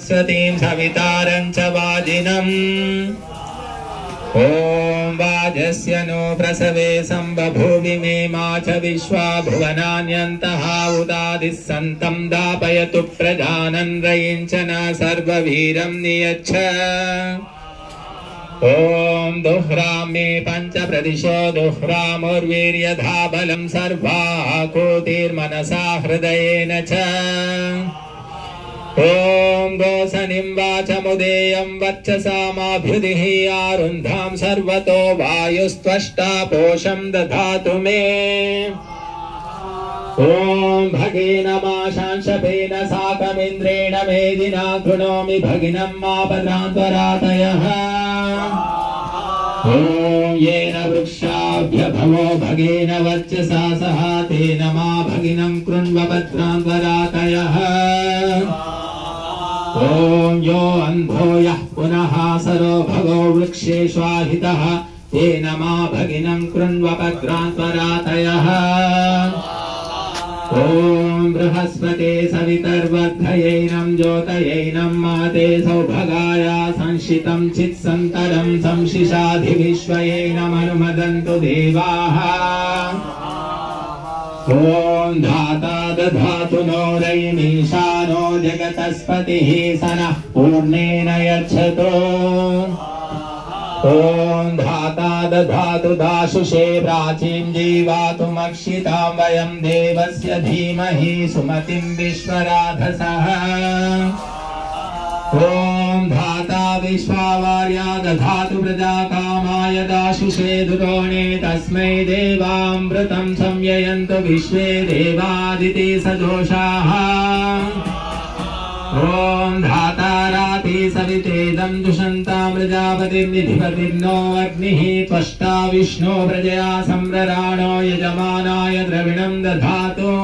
स्वतीं सवितारं च वाजिनम् ॐ वाजस्य नो प्रसवे सम्बभूवि मे मा च विश्वा भुवनान्यन्तः उदादिः सन्तं दापयतु प्रजानन् रयिञ्चन सर्ववीरं नियच्छ ॐ दुह्रां मे पञ्च प्रदिशो दुह्रामुर्वीर्यधा बलं सर्वाः कोटिर्मनसा हृदयेन च ॐ गोसनिं वाचमुदेयं वच्चसामाभ्युदिः आरुन्धां सर्वतो वायुस्त्वष्टा पोषं दधातु मे ॐ भगेनमाशांशपेन साकमिन्द्रेण मेदिना कृणोमि भगिनं मापदान्त्वरातयः ॐ येन वृक्षाभ्यभवो भगेन वर्चसा सह तेन मा भगिनं कृण्वभद्रान्त्वरातयः ॐ यो अन्धो यः पुनः सरो भगो वृक्षेष्वाहितः तेन मा भगिनं कृण्वभद्रान्त्वरातयः ॐ बृहस्पते सवितर्वर्धयैनं ज्योतयैनं माते सौभगाय संशितं चित्सन्तरं संशिषाधिविश्वयैनमनुमदन्तु देवाः ॐ धाता दधातु नो रयिमीशानो जगतस्पतिः सनः पूर्णेन यच्छतु ॐ धाता दधातु दाशुषे प्राचीं जीवातुमक्षितां वयं देवस्य धीमहि सुमतिं विश्वराधसः ॐ धाता विश्वावार्या दधातु प्रजाकामाय दाशुषे दुरोणे तस्मै देवामृतं संययन्तु विश्वे देवादिति सदोषाः ॐ धाता राति सवितेदं दुषन्तां प्रजापतिर्निधिपतिर्नो अग्निः त्वष्टा विष्णो प्रजया सम्रराणो यजमानाय द्रविणं दधातु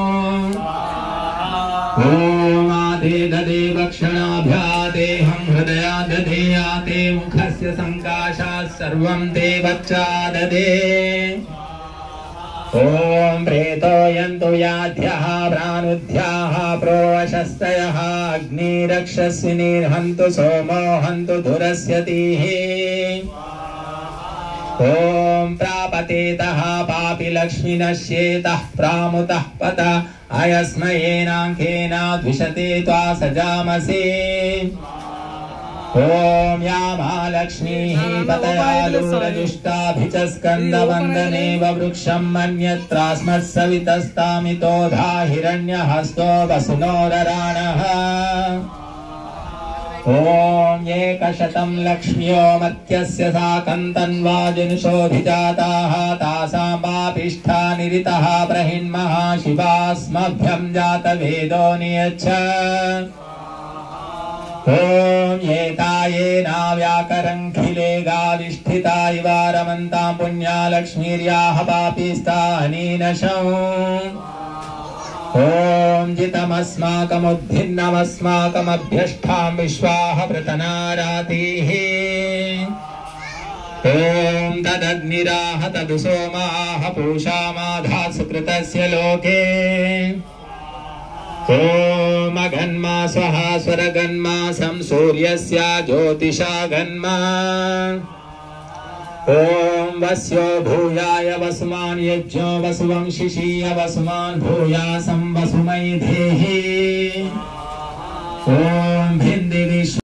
ॐ आते ददे वक्षणाभ्यातेऽहं हृदया दधेयाते मुखस्य सङ्काशात् सर्वं ते वच्चाददे ॐ प्रेतो यन्तु याध्यः प्राणुध्याः प्रोवशस्तयः अग्निरक्षस्विनिर्हन्तु सोमो हन्तु धुरस्यतिः ॐ प्रापतेतः पापि लक्ष्मीनश्येतः प्रामुतः पत अयस्मयेनाङ्केन द्विषते त्वा सजामसि ॐ या महालक्ष्मीः पतयालुरजुष्टाभि च स्कन्दवन्दनेव वृक्षं मन्यत्रास्मत्सवितस्तामितो धा हिरण्यहस्तो वसुनोरराणः ॐ एकशतं लक्ष्म्यो मत्यस्य साकं तन्वाजिनुषोऽधिजाताः तासां पापिष्ठा निरितः प्रहिन्मः शिवास्मभ्यं जातवेदो नियच्छ ॐ एतायेना व्याकरङ्खिले गाविष्ठिता इव रमन्तां पुण्यालक्ष्मीर्याः पापिस्ता अनीनशौ ॐ जितमस्माकमुद्धिन्नमस्माकमभ्यष्ठां विश्वाः पृतनारातिः ॐ तदग्निराह तदु सोमाः पूषामाधा सुकृतस्य लोके ॐ अगन्मा स्वः स्वरगन्मा सं सूर्यस्य ज्योतिषा गन्मा ॐ वस्यो भूयाय वसुमान् यज्ञो वसुवंशिषीय वसुमान् भूयासं वसुमैधेहि ॐ